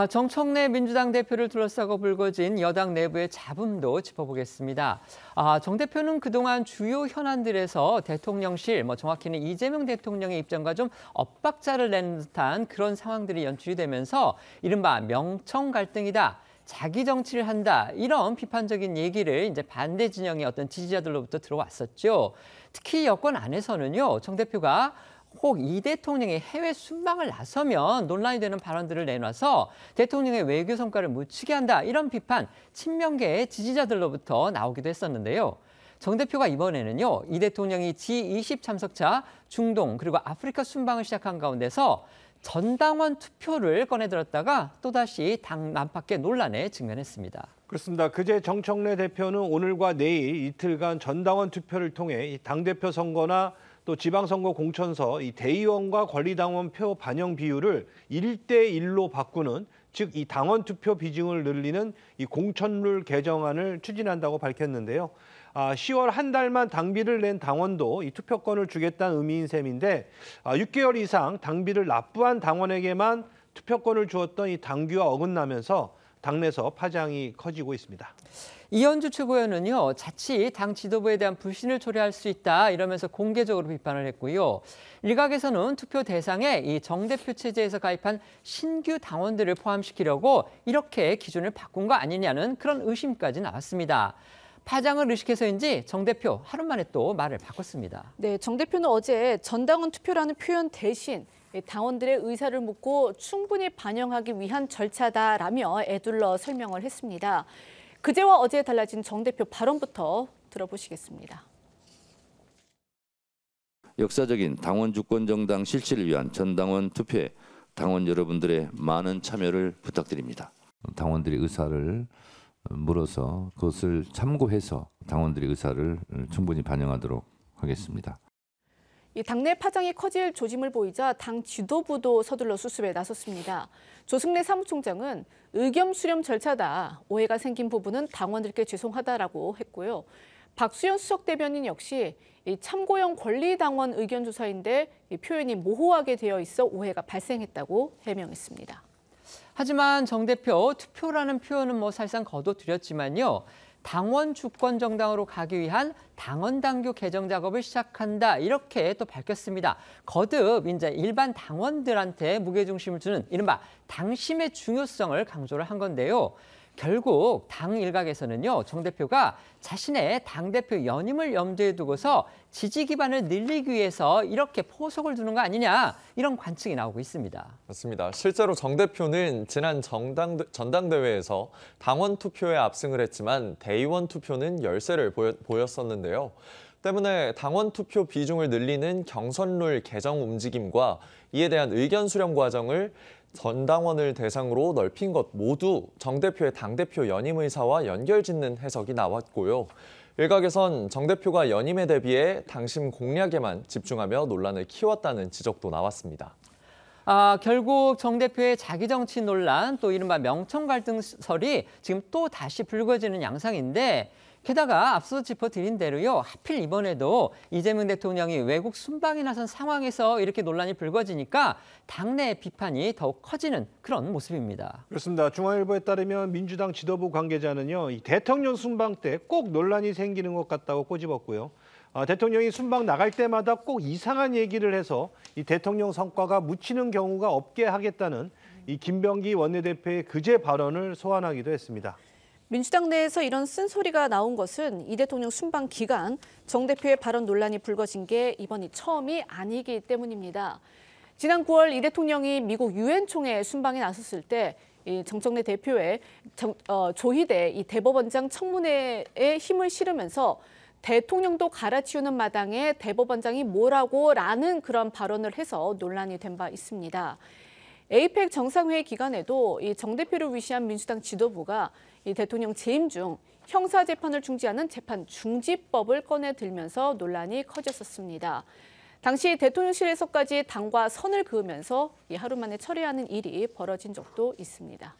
정청래 민주당 대표를 둘러싸고 불거진 여당 내부의 잡음도 짚어보겠습니다. 정 대표는 그동안 주요 현안들에서 대통령실, 정확히는 이재명 대통령의 입장과 좀 엇박자를 낸 듯한 그런 상황들이 연출이 되면서 이른바 명청 갈등이다, 자기 정치를 한다, 이런 비판적인 얘기를 이제 반대 진영의 어떤 지지자들로부터 들어왔었죠. 특히 여권 안에서는요, 정 대표가 혹 이 대통령이 해외 순방을 나서면 논란이 되는 발언들을 내놔서 대통령의 외교 성과를 묻히게 한다, 이런 비판 친명계의 지지자들로부터 나오기도 했었는데요. 정 대표가 이번에는요, 이 대통령이 G20 참석차 중동 그리고 아프리카 순방을 시작한 가운데서 전당원 투표를 꺼내들었다가 또다시 당 안팎의 논란에 직면했습니다. 그렇습니다. 그제 정청래 대표는 오늘과 내일 이틀간 전당원 투표를 통해 당대표 선거나 또 지방선거 공천서 이 대의원과 권리당원 표 반영 비율을 1대1로 바꾸는, 즉 이 당원 투표 비중을 늘리는 이 공천룰 개정안을 추진한다고 밝혔는데요. 10월 한 달만 당비를 낸 당원도 이 투표권을 주겠다는 의미인 셈인데 6개월 이상 당비를 납부한 당원에게만 투표권을 주었던 이 당규와 어긋나면서 당내에서 파장이 커지고 있습니다. 이현주 최고위원은요, 자칫 당 지도부에 대한 불신을 초래할 수 있다, 이러면서 공개적으로 비판을 했고요. 일각에서는 투표 대상에 이 정 대표 체제에서 가입한 신규 당원들을 포함시키려고 이렇게 기준을 바꾼 거 아니냐는 그런 의심까지 나왔습니다. 파장을 의식해서인지 정 대표 하루 만에 또 말을 바꿨습니다. 네, 정 대표는 어제 전당원 투표라는 표현 대신 당원들의 의사를 묻고 충분히 반영하기 위한 절차다라며 애둘러 설명을 했습니다. 그제와 어제 달라진 정 대표 발언부터 들어보시겠습니다. 역사적인 당원 주권 정당 실시를 위한 전당원 투표에 당원 여러분들의 많은 참여를 부탁드립니다. 당원들의 의사를 물어서 그것을 참고해서 당원들의 의사를 충분히 반영하도록 하겠습니다. 이 당내 파장이 커질 조짐을 보이자 당 지도부도 서둘러 수습에 나섰습니다. 조승래 사무총장은 의견 수렴 절차다, 오해가 생긴 부분은 당원들께 죄송하다라고 했고요. 박수현 수석 대변인 역시 이 참고형 권리당원 의견 조사인데 이 표현이 모호하게 되어 있어 오해가 발생했다고 해명했습니다. 하지만 정 대표 투표라는 표현은 사실상 거둬들였지만요, 당원 주권 정당으로 가기 위한 당원 당규 개정 작업을 시작한다, 이렇게 또 밝혔습니다. 거듭 이제 일반 당원들한테 무게중심을 주는 이른바 당심의 중요성을 강조를 한 건데요. 결국 당 일각에서는요, 정 대표가 자신의 당대표 연임을 염두에 두고서 지지 기반을 늘리기 위해서 이렇게 포석을 두는 거 아니냐, 이런 관측이 나오고 있습니다. 맞습니다. 실제로 정 대표는 지난 전당대회에서 당원 투표에 압승을 했지만 대의원 투표는 열세를 보였었는데요. 때문에 당원 투표 비중을 늘리는 경선룰 개정 움직임과 이에 대한 의견 수렴 과정을 전당원을 대상으로 넓힌 것 모두 정 대표의 당대표 연임 의사와 연결짓는 해석이 나왔고요. 일각에선 정 대표가 연임에 대비해 당심 공략에만 집중하며 논란을 키웠다는 지적도 나왔습니다. 결국 정 대표의 자기 정치 논란, 또 이른바 명청 갈등설이 지금 또 다시 불거지는 양상인데, 게다가 앞서 짚어드린 대로요, 하필 이번에도 이재명 대통령이 외국 순방에 나선 상황에서 이렇게 논란이 불거지니까 당내 비판이 더욱 커지는 그런 모습입니다. 그렇습니다. 중앙일보에 따르면 민주당 지도부 관계자는요, 이 대통령 순방 때 꼭 논란이 생기는 것 같다고 꼬집었고요. 대통령이 순방 나갈 때마다 꼭 이상한 얘기를 해서 이 대통령 성과가 묻히는 경우가 없게 하겠다는 이 김병기 원내대표의 그제 발언을 소환하기도 했습니다. 민주당 내에서 이런 쓴소리가 나온 것은 이 대통령 순방 기간 정 대표의 발언 논란이 불거진 게 이번이 처음이 아니기 때문입니다. 지난 9월 이 대통령이 미국 유엔 총회 순방에 나섰을 때 이 정청래 대표의 조희대 이 대법원장 청문회에 힘을 실으면서 대통령도 갈아치우는 마당에 대법원장이 뭐라고라는 그런 발언을 해서 논란이 된 바 있습니다. 에이펙 정상회의 기간에도 이 정 대표를 위시한 민주당 지도부가 이 대통령 재임 중 형사재판을 중지하는 재판 중지법을 꺼내들면서 논란이 커졌었습니다. 당시 대통령실에서까지 당과 선을 그으면서 이 하루 만에 철회하는 일이 벌어진 적도 있습니다.